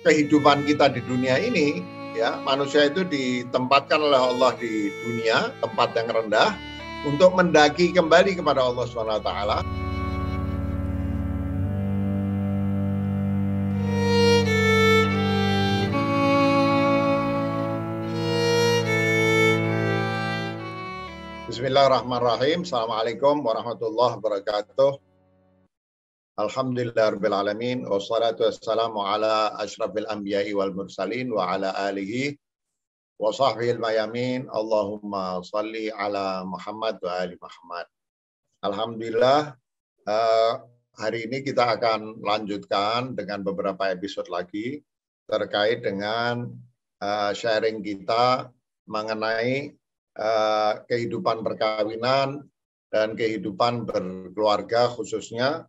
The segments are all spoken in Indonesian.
kehidupan kita di dunia ini, ya, manusia itu ditempatkan oleh Allah di dunia, tempat yang rendah, untuk mendaki kembali kepada Allah Subhanahu wa taala. Bismillahirrahmanirrahim. Assalamualaikum warahmatullahi wabarakatuh. Alhamdulillahirabbil alamin wassalatu wassalamu ala asyrafil anbiya'i wal mursalin wa ala alihi wa sahbihi mayamin. Allahumma shalli ala Muhammad wa ali Muhammad. Alhamdulillah, hari ini kita akan lanjutkan dengan beberapa episode lagi terkait dengan sharing kita mengenai kehidupan perkawinan dan kehidupan berkeluarga, khususnya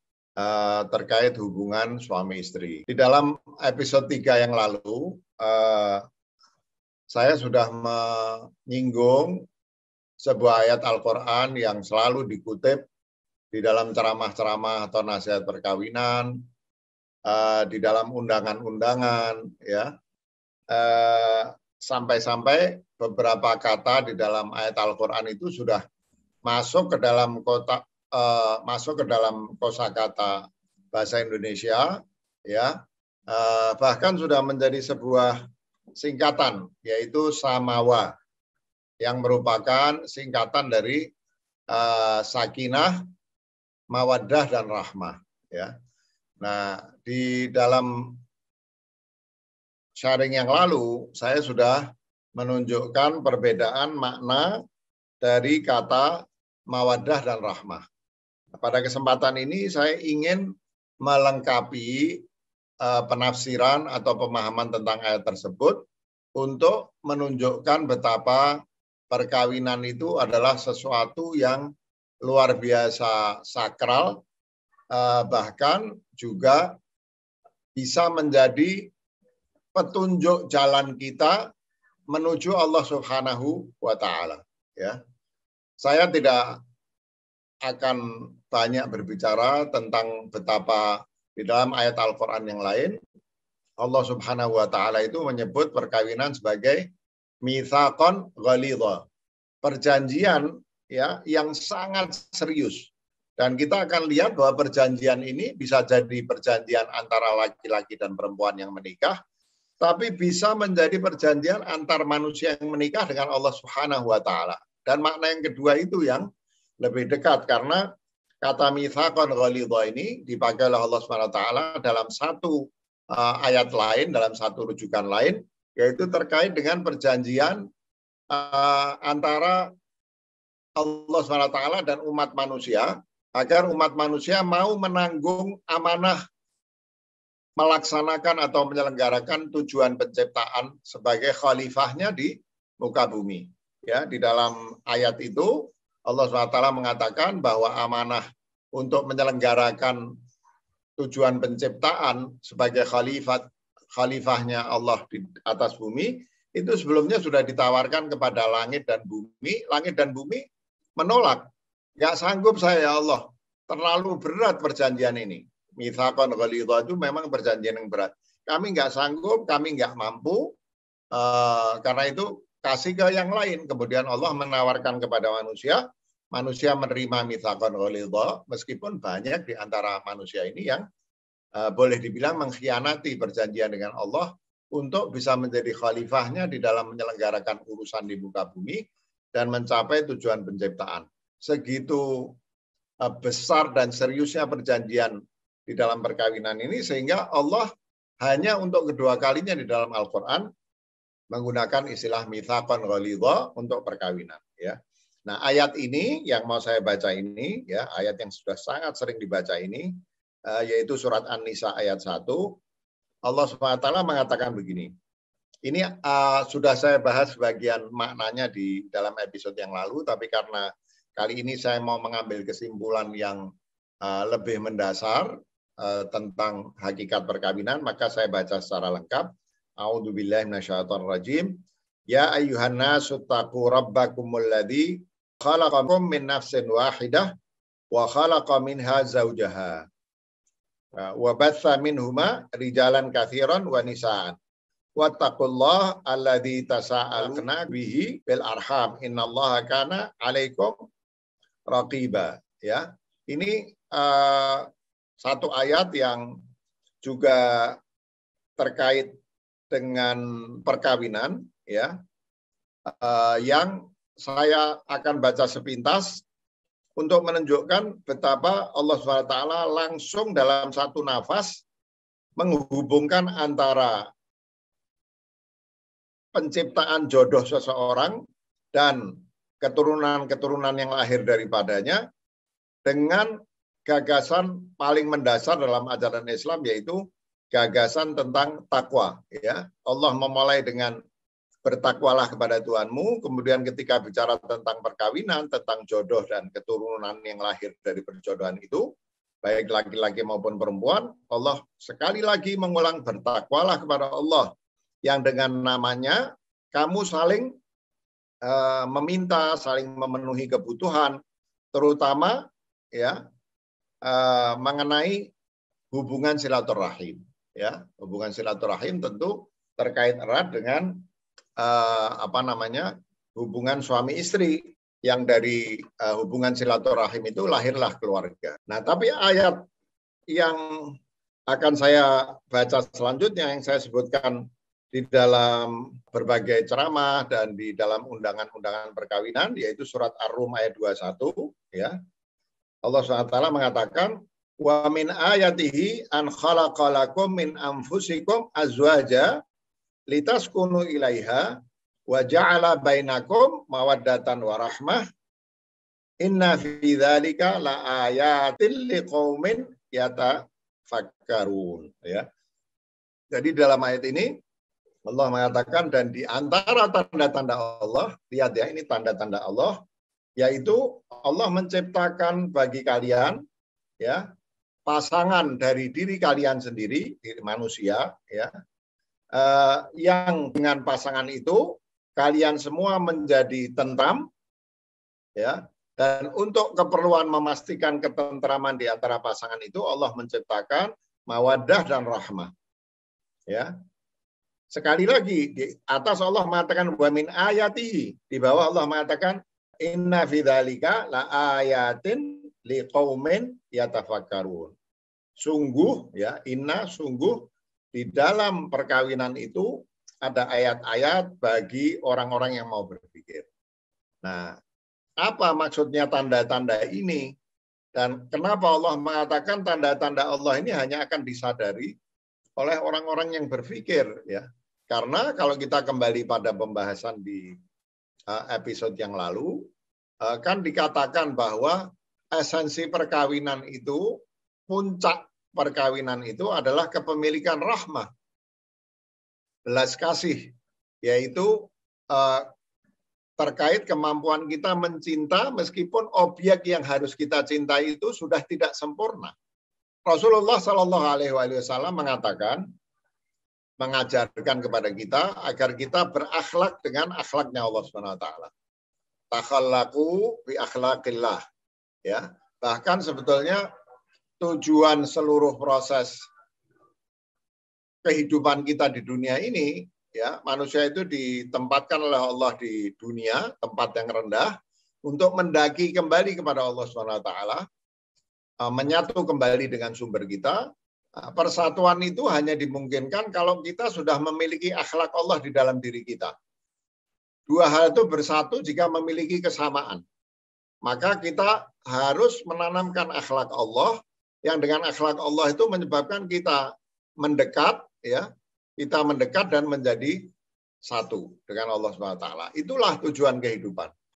terkait hubungan suami istri. Di dalam episode 3 yang lalu, saya sudah menyinggung sebuah ayat Al-Quran yang selalu dikutip di dalam ceramah-ceramah atau nasihat perkawinan, di dalam undangan-undangan, ya, sampai-sampai beberapa kata di dalam ayat Al-Quran itu sudah masuk ke dalam kosakata bahasa Indonesia, ya, bahkan sudah menjadi sebuah singkatan, yaitu Samawa, yang merupakan singkatan dari sakinah, mawaddah, dan rahmah, ya. Nah, di dalam sharing yang lalu saya sudah menunjukkan perbedaan makna dari kata mawaddah dan rahmah. Pada kesempatan ini saya ingin melengkapi penafsiran atau pemahaman tentang ayat tersebut untuk menunjukkan betapa perkawinan itu adalah sesuatu yang luar biasa sakral, bahkan juga bisa menjadi petunjuk jalan kita menuju Allah Subhanahu wa taala, ya. Saya tidak akan banyak berbicara tentang betapa di dalam ayat Al-Qur'an yang lain Allah Subhanahu wa taala itu menyebut perkawinan sebagai mitsaqan ghalidha, perjanjian, ya, yang sangat serius. Dan kita akan lihat bahwa perjanjian ini bisa jadi perjanjian antara laki-laki dan perempuan yang menikah, tapi bisa menjadi perjanjian antar manusia yang menikah dengan Allah Subhanahu wa taala. Dan makna yang kedua itu yang lebih dekat, karena kata mitsaqan ghalidha ini dipakai oleh Allah Subhanahu wa taala dalam satu ayat lain, dalam satu rujukan lain, yaitu terkait dengan perjanjian antara Allah Subhanahu wa taala dan umat manusia, agar umat manusia mau menanggung amanah melaksanakan atau menyelenggarakan tujuan penciptaan sebagai khalifahnya di muka bumi. Ya, di dalam ayat itu Allah SWT mengatakan bahwa amanah untuk menyelenggarakan tujuan penciptaan sebagai khalifahnya Allah di atas bumi itu sebelumnya sudah ditawarkan kepada langit dan bumi. Langit dan bumi menolak. Nggak sanggup saya, ya Allah, terlalu berat perjanjian ini. Mitsaqan ghalidha itu memang perjanjian yang berat. Kami nggak sanggup, kami nggak mampu, karena itu kasih ke yang lain. Kemudian Allah menawarkan kepada manusia, manusia menerima mitsaqan ghalidha, meskipun banyak di antara manusia ini yang boleh dibilang mengkhianati perjanjian dengan Allah untuk bisa menjadi khalifahnya di dalam menyelenggarakan urusan di muka bumi dan mencapai tujuan penciptaan. Segitu besar dan seriusnya perjanjian di dalam perkawinan ini, sehingga Allah hanya untuk kedua kalinya di dalam Al-Quran menggunakan istilah mitsaqan ghalidha untuk perkawinan, ya. Nah, ayat ini yang mau saya baca ini, ya, ayat yang sudah sangat sering dibaca ini, yaitu surat An-Nisa ayat 1. Allah SWT mengatakan begini. Ini sudah saya bahas bagian maknanya di dalam episode yang lalu, tapi karena kali ini saya mau mengambil kesimpulan yang lebih mendasar tentang hakikat perkawinan, maka saya baca secara lengkap. A'udzubillahi minasyaitonirrajim. Ya ayyuhan nasu taqu rabbakumul ladzi khalaqakum min nafsin wahidah wa khalaqa minha zaujaha Wa batsa minhuma rijalan katsiran wa nisaan. Wattaqullah alladzi tasaaluna bihi bil arham innallaha kana 'alaikum raqiba. Ya. Ini satu ayat yang juga terkait dengan perkawinan, ya, yang saya akan baca sepintas untuk menunjukkan betapa Allah SWT langsung dalam satu nafas menghubungkan antara penciptaan jodoh seseorang dan keturunan-keturunan yang lahir daripadanya dengan gagasan paling mendasar dalam ajaran Islam, yaitu gagasan tentang takwa. Ya, Allah memulai dengan bertakwalah kepada Tuhanmu, kemudian ketika bicara tentang perkawinan, tentang jodoh dan keturunan yang lahir dari perjodohan itu, baik laki-laki maupun perempuan, Allah sekali lagi mengulang bertakwalah kepada Allah, yang dengan namanya kamu saling meminta, saling memenuhi kebutuhan, terutama ya mengenai hubungan silaturahim. Ya, hubungan silaturahim tentu terkait erat dengan hubungan suami istri, yang dari hubungan silaturahim itu lahirlah keluarga. Nah, tapi ayat yang akan saya baca selanjutnya, yang saya sebutkan di dalam berbagai ceramah dan di dalam undangan-undangan perkawinan, yaitu surat Ar-Rum ayat 21, ya. Allah SWT mengatakan, wa min ayatihi an khalaqalakum min anfusikum azwaja litaskunu ilaiha wa ja'ala bainakum mawaddatan wa rahmah inna fi dzalika la ayatil liqaumin yatafakkarun. Ya. Jadi dalam ayat ini Allah mengatakan, dan di antara tanda-tanda Allah, lihat ya, ini tanda-tanda Allah, yaitu Allah menciptakan bagi kalian, ya, pasangan dari diri kalian sendiri, diri manusia, ya, yang dengan pasangan itu kalian semua menjadi tentram, ya, dan untuk keperluan memastikan ketentraman di antara pasangan itu Allah menciptakan mawaddah dan rahmah, ya. Sekali lagi di atas Allah mengatakan wa min ayatihi, di bawah Allah mengatakan inna fi dzalika la ayatin liqaumin yatafakkarun. Sungguh, ya, inna, sungguh di dalam perkawinan itu ada ayat-ayat bagi orang-orang yang mau berpikir. Nah, apa maksudnya tanda-tanda ini? Dan kenapa Allah mengatakan tanda-tanda Allah ini hanya akan disadari oleh orang-orang yang berpikir, ya? Karena kalau kita kembali pada pembahasan di episode yang lalu, kan dikatakan bahwa esensi perkawinan itu, puncak perkawinan itu adalah kepemilikan rahmah, belas kasih, yaitu terkait kemampuan kita mencinta meskipun objek yang harus kita cintai itu sudah tidak sempurna. Rasulullah Shallallahu Alaihi Wasallam mengatakan, mengajarkan kepada kita agar kita berakhlak dengan akhlaknya Allah Subhanahu Wa Taala. Takhallaqu bi akhlaqillah. Ya, bahkan sebetulnya tujuan seluruh proses kehidupan kita di dunia ini, ya, manusia itu ditempatkan oleh Allah di dunia, tempat yang rendah, untuk mendaki kembali kepada Allah SWT, menyatu kembali dengan sumber kita. Persatuan itu hanya dimungkinkan kalau kita sudah memiliki akhlak Allah di dalam diri kita. Dua hal itu bersatu jika memiliki kesamaan. Maka kita harus menanamkan akhlak Allah, yang dengan akhlak Allah itu menyebabkan kita mendekat, ya, kita mendekat dan menjadi satu dengan Allah SWT. Itulah tujuan kehidupan.